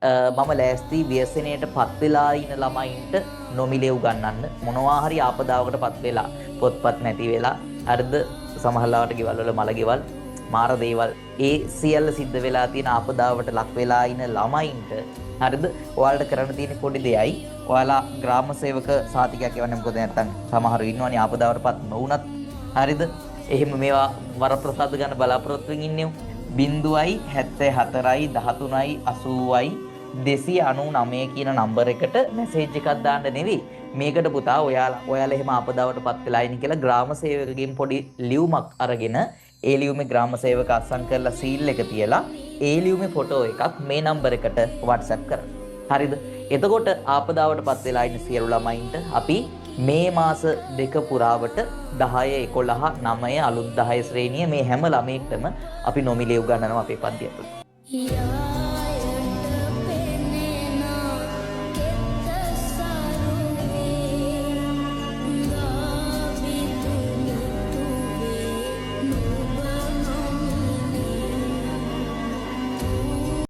මම ලෑස්ති ව්‍යසනයට පත් වෙලා ඉන ළමයින්ට නොමිලේ උගන්වන්න මොනවා හරි ආපදාවකටපත් වෙලා පොත්පත් නැති වෙලා හරිද සමහරවට ගෙවල් වල මල ගෙවල් මාර දේවල් ඒ සියල්ල සිද්ධ වෙලා තියෙන ආපදාවට ලක් වෙලා ඉන ළමයින්ට හරිද ඔයාලට කරන්න තියෙන පොඩි දෙයයි ඔයාලා ග්‍රාම සේවක සාතිකයක් එවන්නේ මොකද නැත්තම් සමහරව ඉන්නවනේ ආපදාවටපත් නොවුනත් හරිද එහෙම මේවා වරප්‍රසාද ගන්න බලාපොරොත්තු වෙමින් ඉන්නේ 074යි 13යි 80යි 299 කියන නම්බර එකට මැසේජ් එකක් දාන්න නෙවෙයි මේකට පුතා ඔයාලා එහෙම ආපදාවටපත් වෙලා ඉන්නේ කියලා ග්‍රාම සේවකගෙන් පොඩි ලියුමක් අරගෙන ඒ ලියුමේ ග්‍රාම සේවක අස්සම් කරලා සීල් එක තියලා ඒ ලියුමේ ෆොටෝ එකක් මේ නම්බර එකට WhatsApp කරන්න. හරිද? එතකොට ආපදාවටපත් වෙලා ඉන්න සියලු ළමයින්ට අපි මේ මාස දෙක පුරාවට 10 11 9 අලුත් 10 ශ්‍රේණිය මේ හැම ළමයෙක්ටම අපි නොමිලේ උගන්වනවා අපේ පන්ති ඇතුළේ.